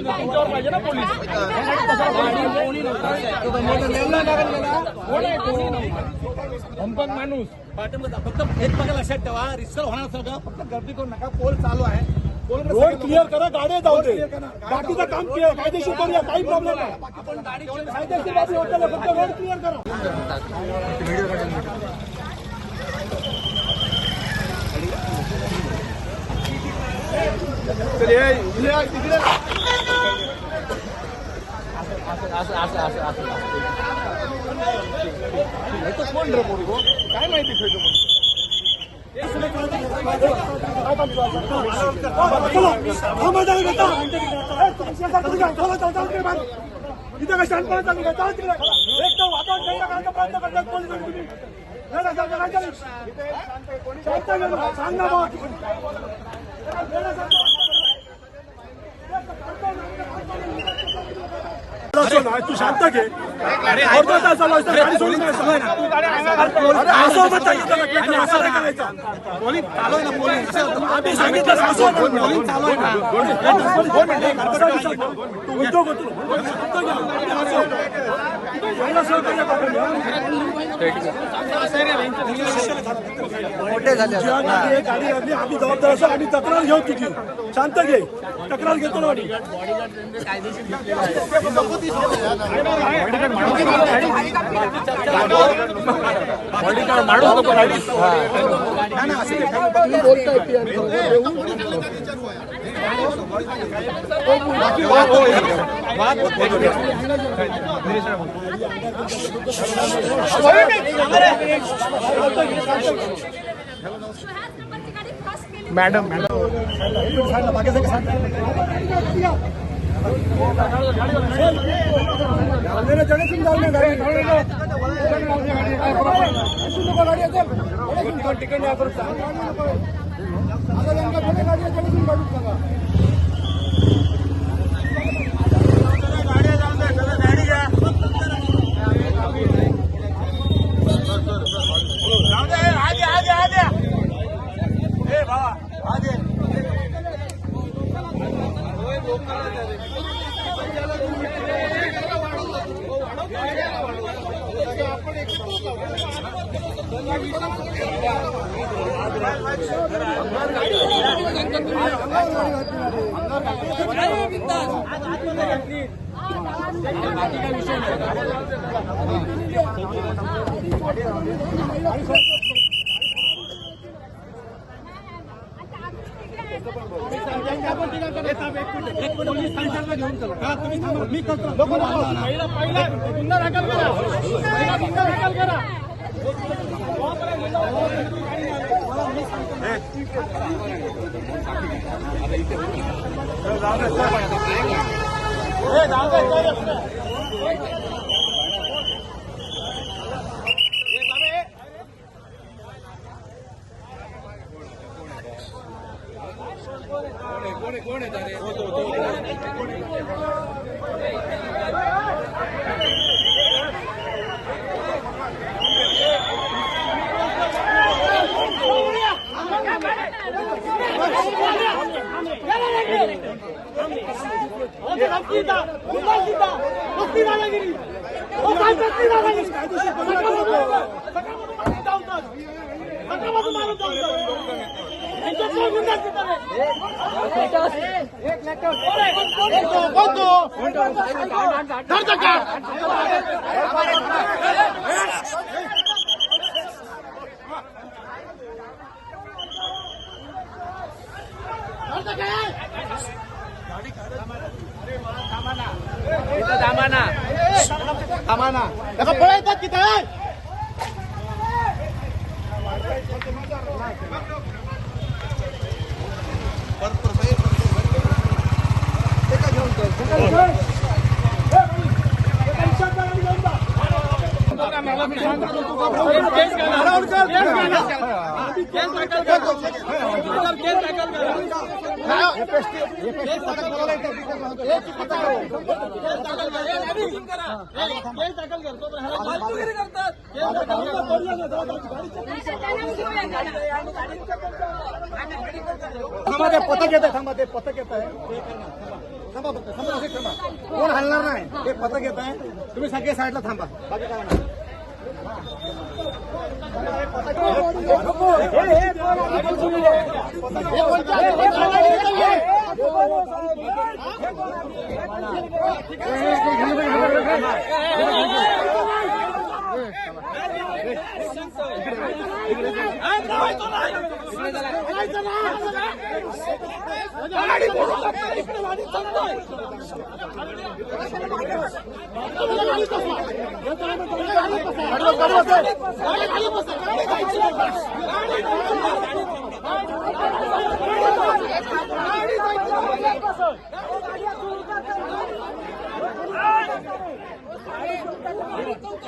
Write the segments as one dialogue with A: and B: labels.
A: तुमच्यावर पाहिजे ना पोलीस. धमपक माणूस
B: फक्त एक बघा लक्षात ठेवा, रिक्षा होणार असेल का फक्त गर्दी करू नका. पोल चालू आहे,
A: रोड क्लिअर करा, गाड्या जाऊ दे. बाकीचं काम क्लिअर कायदेशीर करूया, काही प्रॉब्लेम नाही. कायदेशीर बाबी होत नाही, फक्त रोड क्लिअर करा. कोण रे पोरगो काय माहिती खेळतो इथं काय शांतपणे चालू काय चालत एकदम वातावरण थंड करायचा प्रयत्न करतात पोलीस. तुम्ही सांग ना बा. तू शांत घे. अर्धा तास चालू असतं गाडी सोडून असं करायचं. आम्ही सांगितलं उद्योग होतो. गाडी लागली आम्ही जबाबदार असो. आम्ही तक्रार घेऊ तुझी. शांत घे, तक्रार घेतो ना आम्ही. मॅडम मी करतो. कोण आहे थांबा नका पळायचं तिथे. पथक येत आहे.
B: थांबा फक्त थांबा असे थांबा कोण हलणार नाही हे पथक येत आहे तुम्ही सगळे साईडला थांबा बाकी काय नाही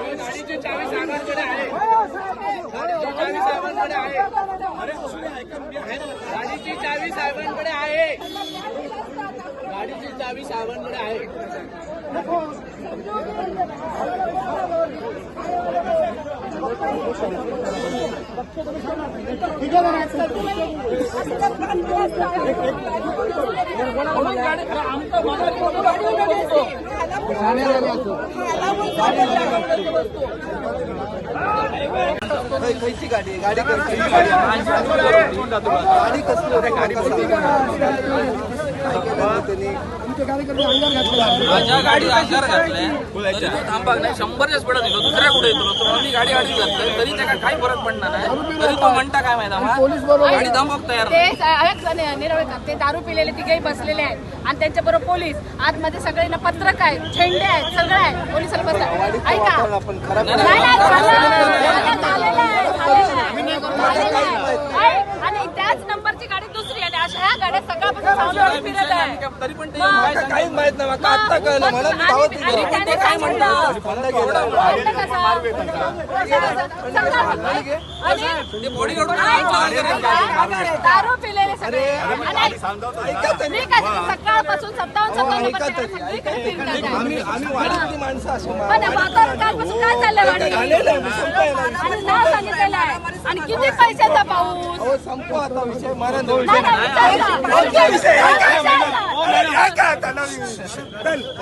C: गाडीची चावी साहेबांकडे आहे. गाडीची चावी साहेबांकडे आहे. गाडीची चावी साहेबांकडे आहे.
B: कैसी गाडी गाडी गाडी कसली
D: माझ्या गाडी अंगार घातलाय तरी तो थांबा नाही 100च्या स्पीडात येतो दुसऱ्या कुठे येतो तो मी गाडी घातलाय तरी त्याला काही फरक पडणार नाही तरी तो म्हणता काय माहिती गाडी थांबवत तयार
E: ते निरवळकर ते दारू पिलेले तिघेही बसलेले आहेत आणि त्यांच्याबरोबर पोलीस आतमध्ये सगळे ना पत्रक आहेत झेंडे आहेत सगळं आहे पोलिसाला बसतात ऐका
B: आपण खराब
E: नाही, झालेलं आहे. आणि त्याच नंबरची गाडी दुसरी आणि अशा ह्या गाड्या सकाळपासून सावलीवर फिरत आहे
D: तरी पण ते
B: काही माहित नाही मला आता कळलं मला मी धावत
E: आणि
B: गेलो.
E: त्याने सांगितलं
D: ते बॉडी
E: दारू पिलेले सगळे आणि सकाळपासून 57
B: आम्ही वाडीतली माणसं अशी
E: पण वातावरण कालपासून काय चाललंय वाडी आणि नाव सांगितलेलं आहे आणि किती पैशाचा पाऊस
B: हो संपू आता विषय मारा
E: नाही, नाही, विचारला.